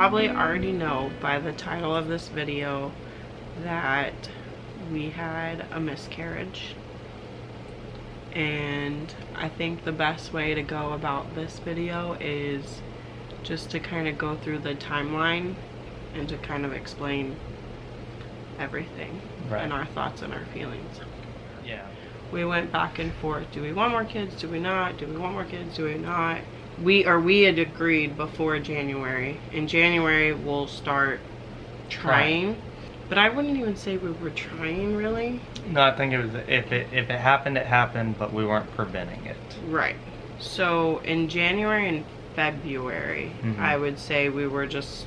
probably already know by the title of this video that we had a miscarriage. And I think the best way to go about this video is just to kind of go through the timeline and to kind of explain everything, right, and our thoughts and our feelings. Yeah. We went back and forth. Do we want more kids? Do we not? Do we want more kids? Do we not? We had agreed before January. In January we'll start trying. But I wouldn't even say we were trying, really. No, I think it was, if it happened, it happened, but we weren't preventing it. Right. So in January and February, I would say we were just,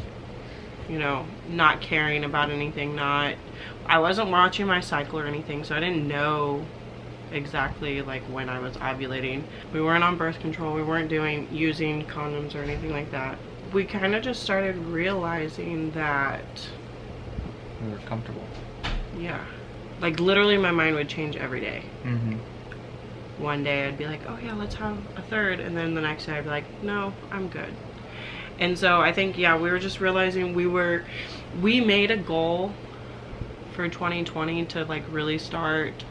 you know, not caring about anything. I wasn't watching my cycle or anything, so I didn't know exactly like when I was ovulating. We weren't on birth control. We weren't using condoms or anything like that. We kind of just started realizing that we were comfortable. Yeah. Like literally my mind would change every day. One day I'd be like, oh yeah, let's have a third. And then the next day I'd be like, no, I'm good. And so I think, yeah, we were just realizing we made a goal for 2020 to like really start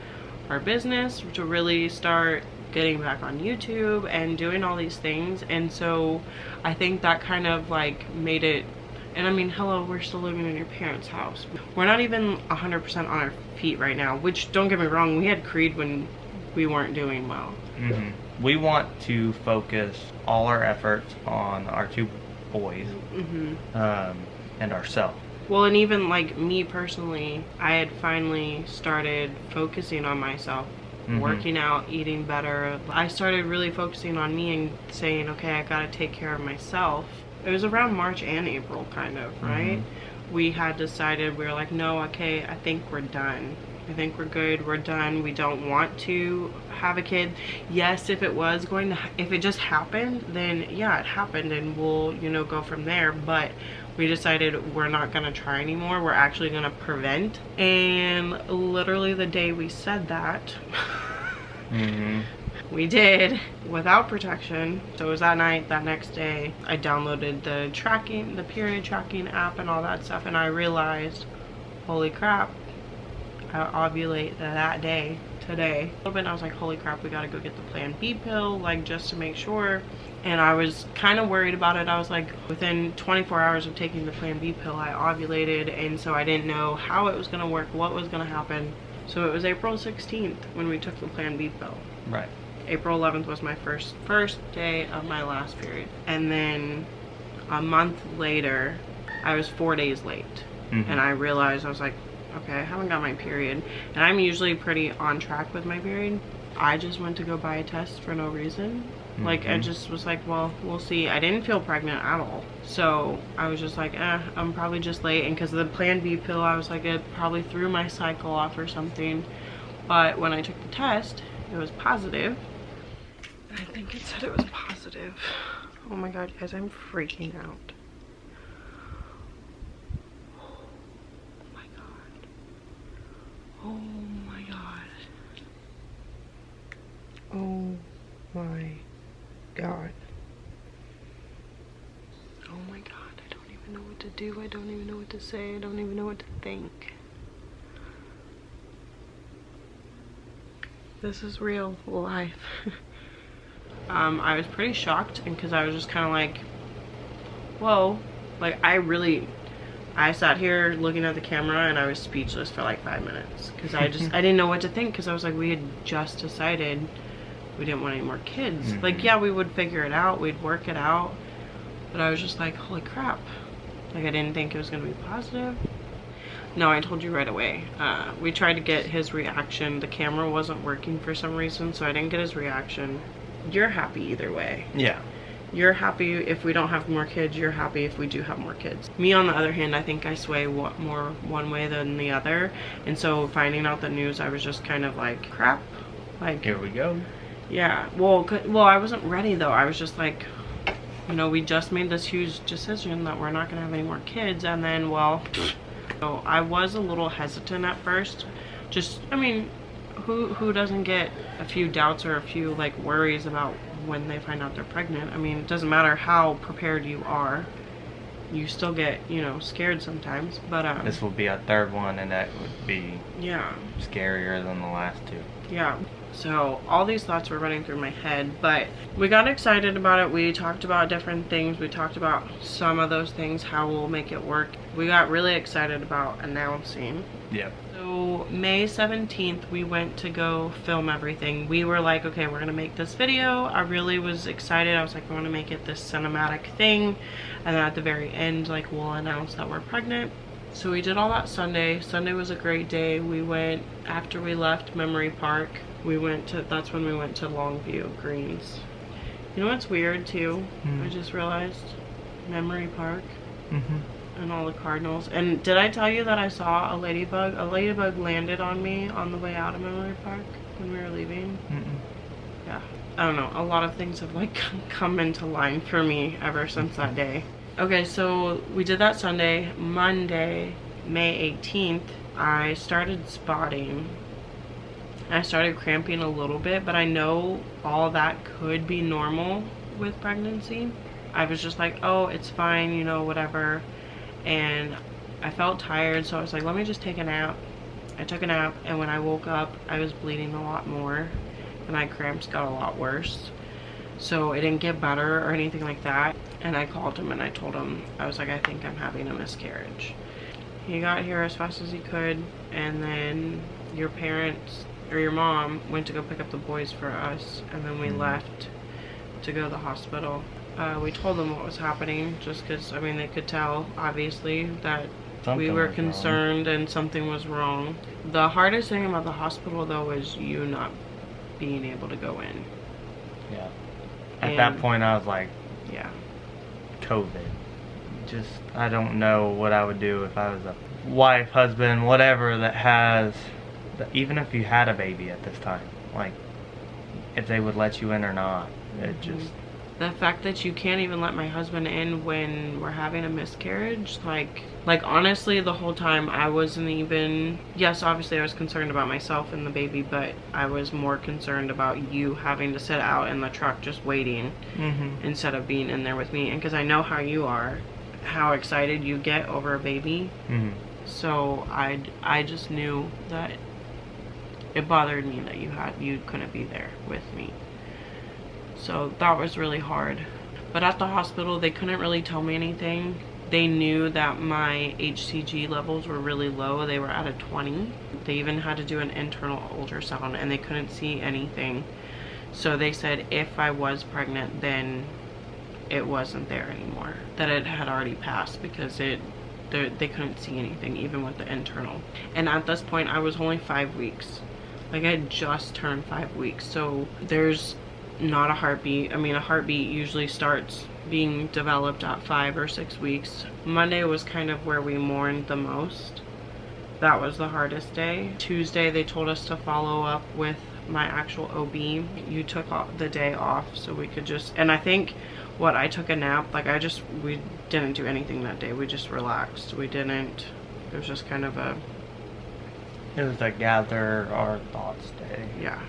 our business, to really start getting back on YouTube and doing all these things. And so I think that kind of like made it. And I mean, hello, we're still living in your parents' house. We're not even 100% on our feet right now, which, don't get me wrong, we had Creed when we weren't doing well. We want to focus all our efforts on our two boys and ourselves. Well, and even like me personally, I had finally started focusing on myself, working out, eating better. I started really focusing on me and saying, okay, I gotta take care of myself. It was around March and April, kind of, right? We had decided, we were like, no, okay, I think we're done. I think we're good, we're done. We don't want to have a kid. Yes, if it just happened, then yeah, it happened and we'll, you know, go from there. But we decided we're not gonna try anymore. We're actually gonna prevent. And literally the day we said that, we did without protection. So it was that night, that next day, I downloaded the period tracking app and all that stuff, and I realized, holy crap, I ovulate that day, today. A little bit, and I was like, holy crap, we gotta go get the Plan B pill, like just to make sure. And I was kind of worried about it. I was like, within 24 hours of taking the Plan B pill, I ovulated, and so I didn't know how it was gonna work, what was gonna happen. So it was April 16th when we took the Plan B pill. Right. April 11th was my first day of my last period. And then a month later, I was 4 days late. And I realized, I was like, okay, I haven't got my period. And I'm usually pretty on track with my period. I just went to go buy a test for no reason. Like, I just was like, well, we'll see. I didn't feel pregnant at all. So I was just like, I'm probably just late. And because of the Plan B pill, I was like, it probably threw my cycle off or something. But when I took the test, it was positive. I think it said it was positive. Oh my god, guys, I'm freaking out. Oh my god. Oh my god. Oh my god. Oh my god, I don't even know what to do. I don't even know what to say. I don't even know what to think. This is real life. I was pretty shocked, and because I was just kind of like, whoa. Like, I sat here looking at the camera and I was speechless for like 5 minutes because I didn't know what to think, because I was like, we had just decided we didn't want any more kids. Like, yeah, we would figure it out, we'd work it out, but I was just like, holy crap. Like, I didn't think it was gonna be positive. No, I told you right away. We tried to get his reaction. The camera wasn't working for some reason, so I didn't get his reaction. You're happy either way. Yeah. You're happy if we don't have more kids. You're happy if we do have more kids. Me, on the other hand, I think I sway more one way than the other. And so finding out the news, I was just kind of like, crap. Like, here we go. Yeah. Well, I wasn't ready though. I was just like, you know, we just made this huge decision that we're not gonna have any more kids, and then, well, so I was a little hesitant at first. Just, I mean, who doesn't get a few doubts or a few like worries about when they find out they're pregnant? I mean, it doesn't matter how prepared you are, you still get, you know, scared sometimes, but this will be a third one, and that would be scarier than the last two. Yeah. So all these thoughts were running through my head, but we got excited about it. We talked about different things. We talked about some of those things, how we'll make it work. We got really excited about announcing. Yep. So May 17th, we went to go film everything. We were like, okay, we're gonna make this video. I really was excited. I was like, I want to make it this cinematic thing, and then at the very end, like, we'll announce that we're pregnant. So we did all that Sunday. Sunday was a great day. We went, after we left Memory Park, we went to, that's when we went to Longview Greens. You know what's weird too? I just realized Memory Park and all the cardinals. And did I tell you that I saw a ladybug? A ladybug landed on me on the way out of Memory Park when we were leaving. Yeah. I don't know. A lot of things have like come into line for me ever since that day. Okay, so we did that Sunday. Monday, May 18th, I started spotting. I started cramping a little bit, but I know all that could be normal with pregnancy. I was just like, oh, it's fine, you know, whatever. And I felt tired, so I was like, let me just take a nap. I took a nap, and when I woke up, I was bleeding a lot more, and my cramps got a lot worse. So it didn't get better or anything like that. And I called him and I told him, I was like, I think I'm having a miscarriage. He got here as fast as he could, and then your parents, or your mom, went to go pick up the boys for us, and then we left to go to the hospital. We told them what was happening, just because, I mean, they could tell, obviously, that we were concerned and something was wrong. The hardest thing about the hospital, though, is you not being able to go in. Yeah. At that point, I was like, yeah, COVID. Just, I don't know what I would do if I was a wife, husband, whatever that has, even if you had a baby at this time, like, if they would let you in or not. It just... The fact that you can't even let my husband in when we're having a miscarriage, like honestly, the whole time I wasn't even, yes, obviously I was concerned about myself and the baby, but I was more concerned about you having to sit out in the truck just waiting instead of being in there with me. And because I know how you are, how excited you get over a baby. So I just knew that it bothered me that you couldn't be there with me. So that was really hard. But at the hospital, they couldn't really tell me anything. They knew that my HCG levels were really low. They were at a 20. They even had to do an internal ultrasound, and they couldn't see anything. So they said if I was pregnant, then it wasn't there anymore. That it had already passed, because they couldn't see anything, even with the internal. And at this point, I was only 5 weeks. Like, I had just turned 5 weeks. So there's not a heartbeat. I mean, a heartbeat usually starts being developed at 5 or 6 weeks. Monday was kind of where we mourned the most. That was the hardest day. Tuesday, they told us to follow up with my actual OB. You took the day off so we could just, and I think I took a nap. Like, we didn't do anything that day. We just relaxed. We didn't, it was just kind of a, it was a gather our thoughts day. Yeah.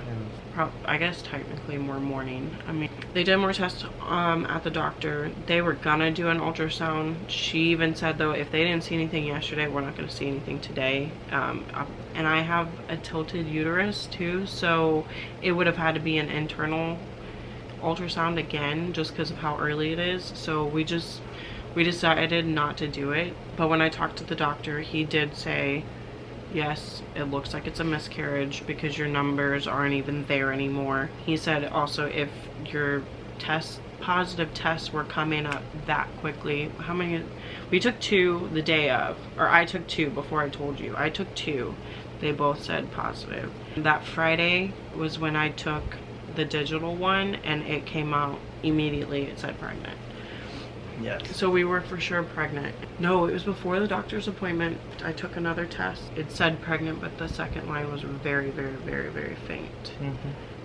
I guess technically more morning. I mean, they did more tests at the doctor. They were gonna do an ultrasound. She even said, though, if they didn't see anything yesterday, we're not gonna see anything today. And I have a tilted uterus too, so it would have had to be an internal ultrasound again, just because of how early it is. So we decided not to do it. But when I talked to the doctor, he did say, yes, it looks like it's a miscarriage because your numbers aren't even there anymore. He said also, if your positive tests were coming up that quickly, how many, we took 2 the day of, or I took 2 before I told you. I took 2. They both said positive. That Friday was when I took the digital one, and it came out immediately. It said pregnant. Yes. So we were for sure pregnant. No, it was before the doctor's appointment. I took another test. It said pregnant, but the second line was very, very, very, very faint.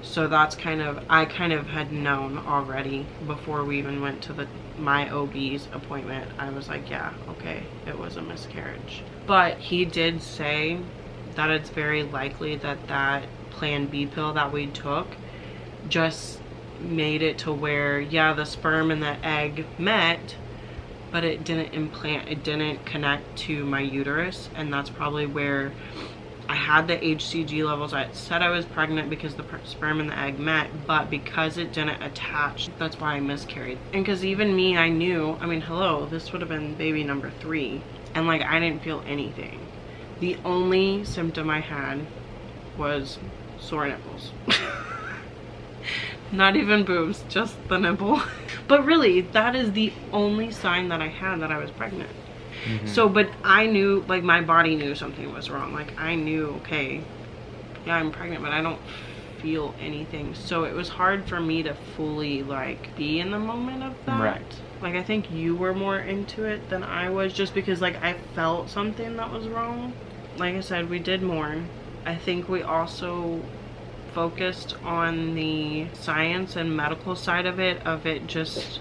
So that's I kind of had known already before we even went to my OB's appointment. I was like, yeah, okay, it was a miscarriage. But he did say that it's very likely that Plan B pill that we took just made it to where, yeah, the sperm and the egg met, but it didn't implant, it didn't connect to my uterus, and that's probably where I had the HCG levels. I said I was pregnant because the sperm and the egg met, but because it didn't attach, that's why I miscarried. And because even me, I knew, I mean, hello, this would have been baby number 3, and like I didn't feel anything. The only symptom I had was sore nipples. Not even boobs, just the nipple. But really, that is the only sign that I had that I was pregnant. So, but I knew, like, my body knew something was wrong. Like, I knew, okay, yeah, I'm pregnant, but I don't feel anything. So it was hard for me to fully, like, be in the moment of that. Right. Like, I think you were more into it than I was, just because, like, I felt something that was wrong. Like I said, we did mourn. I think we also focused on the science and medical side of it just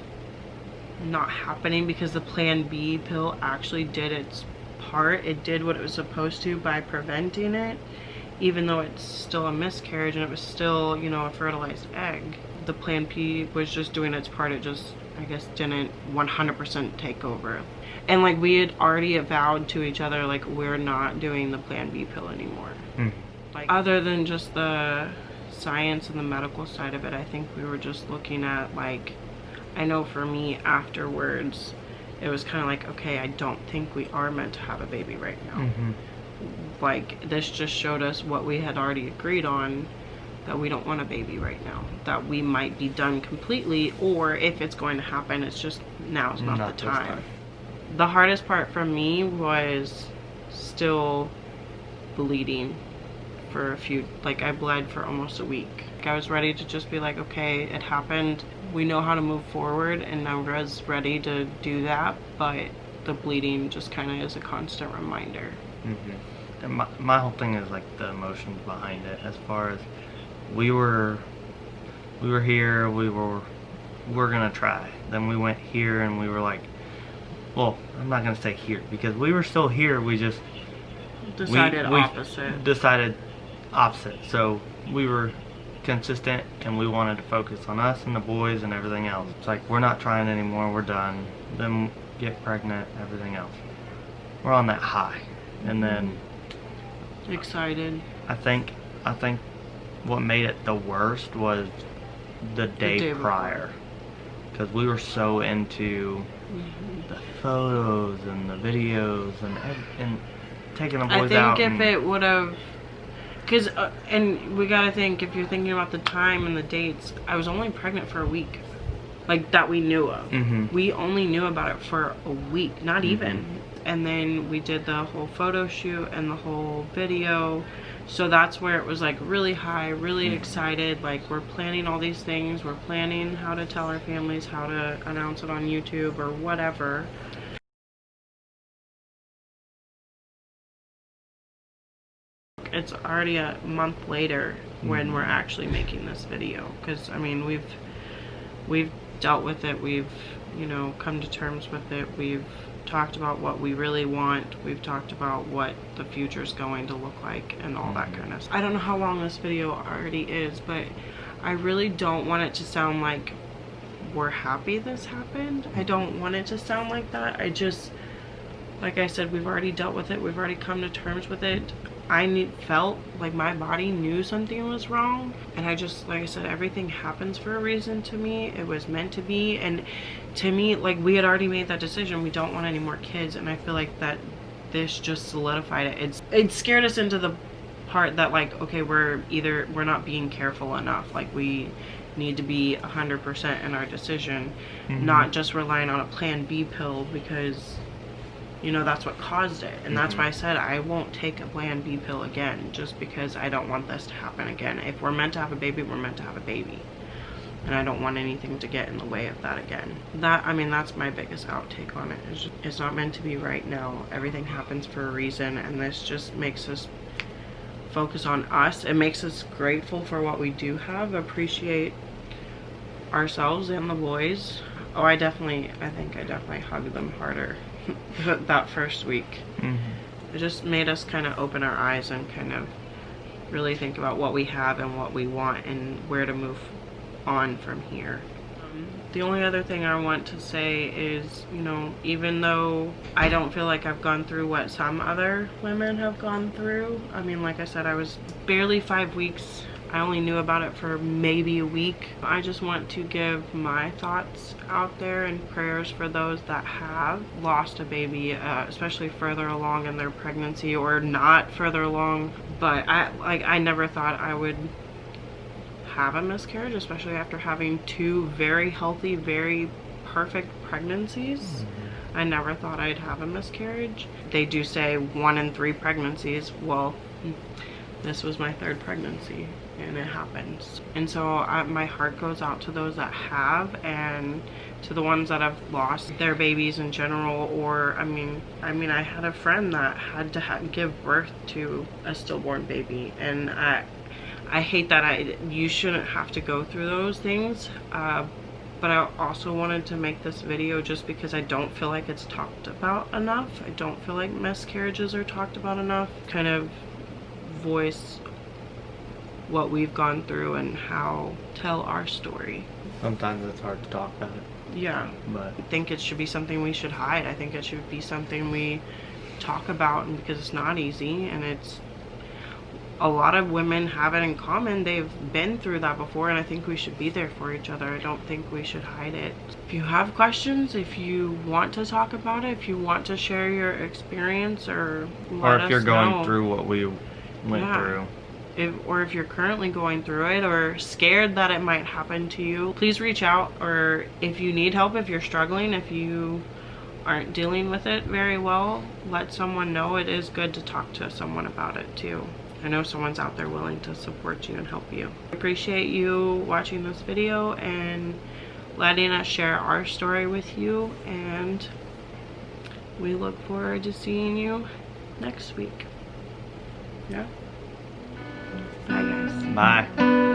not happening, because the Plan B pill actually did its part. It did what it was supposed to by preventing it, even though it's still a miscarriage and it was still, you know, a fertilized egg. The Plan B was just doing its part. It just, I guess, didn't 100% take over. And like, we had already vowed to each other, like, we're not doing the Plan B pill anymore. Like, other than just the science and the medical side of it, I think we were just looking at, like, I know for me afterwards, it was kind of like, okay, I don't think we are meant to have a baby right now. Like, this just showed us what we had already agreed on, that we don't want a baby right now. That we might be done completely, or if it's going to happen, it's just now's not the time. The hardest part for me was still bleeding for a few, like, I bled for almost a week. I was ready to just be like, okay, it happened. We know how to move forward, and I was ready to do that, but the bleeding just kind of is a constant reminder. And my whole thing is like the emotions behind it. As far as we were here, we're gonna try. Then we went here, and we were like, well, I'm not gonna say here, because we were still here. We just decided opposite. So we were consistent, and we wanted to focus on us and the boys and everything else. It's like, we're not trying anymore, we're done. Then get pregnant, everything else. We're on that high. And then excited. I think what made it the worst was the day prior, because we were so into the photos and the videos and taking the boys out. I think if it would have, because and we gotta think, if you're thinking about the time and the dates, I was only pregnant for a week, like, that we knew of. We only knew about it for a week, not even. And then we did the whole photo shoot and the whole video, so that's where it was like really high, really excited. Like, we're planning all these things, we're planning how to tell our families, how to announce it on YouTube or whatever. It's already a month later when we're actually making this video, because I mean, we've dealt with it, we've, you know, come to terms with it, we've talked about what we really want, we've talked about what the future is going to look like and all that kind of stuff. I don't know how long this video already is, but I really don't want it to sound like we're happy this happened. I don't want it to sound like that. I just, like I said, we've already dealt with it, we've already come to terms with it. I felt like my body knew something was wrong, and I just, like I said, everything happens for a reason to me. It was meant to be, and to me, like, we had already made that decision. We don't want any more kids, and I feel like that this just solidified it. It scared us into the part that, like, okay, we're not being careful enough. Like, we need to be 100% in our decision, not just relying on a Plan B pill, because, you know, that's what caused it. And that's why I said I won't take a Plan B pill again, just because I don't want this to happen again. If we're meant to have a baby, we're meant to have a baby, and I don't want anything to get in the way of that again. I mean, that's my biggest outtake on it. It's not meant to be right now. Everything happens for a reason, and this just makes us focus on us. It makes us grateful for what we do have, appreciate ourselves and the boys. Oh, I think I definitely hugged them harder that first week. It just made us kind of open our eyes and kind of really think about what we have and what we want and where to move on from here. The only other thing I want to say is, you know, even though I don't feel like I've gone through what some other women have gone through, I mean, like I said, I was barely 5 weeks. I only knew about it for maybe a week. I just want to give my thoughts out there and prayers for those that have lost a baby, especially further along in their pregnancy or not further along. But I never thought I would have a miscarriage, especially after having 2 very healthy, very perfect pregnancies. I never thought I'd have a miscarriage. They do say 1 in 3 pregnancies. Well, this was my 3rd pregnancy and it happens. And so my heart goes out to those that have, and to the ones that have lost their babies in general. Or I mean I had a friend that had to give birth to a stillborn baby, and I hate that you shouldn't have to go through those things. But I also wanted to make this video just because I don't feel like it's talked about enough. I don't feel like miscarriages are talked about enough. Kind of voice what we've gone through and how tell our story. Sometimes it's hard to talk about it. Yeah, but I think it should be something we should hide. I think it should be something we talk about, and because it's not easy, and it's a lot of women have it in common. They've been through that before, and I think we should be there for each other. I don't think we should hide it. If you have questions, if you want to talk about it, if you want to share your experience, or if you're going through what we went through, if you're currently going through it or scared that it might happen to you, please reach out. Or if you need help, if you're struggling, if you aren't dealing with it very well, let someone know. It is good to talk to someone about it too. I know someone's out there willing to support you and help you. I appreciate you watching this video and letting us share our story with you, and we look forward to seeing you next week. Yeah? Bye guys. Bye.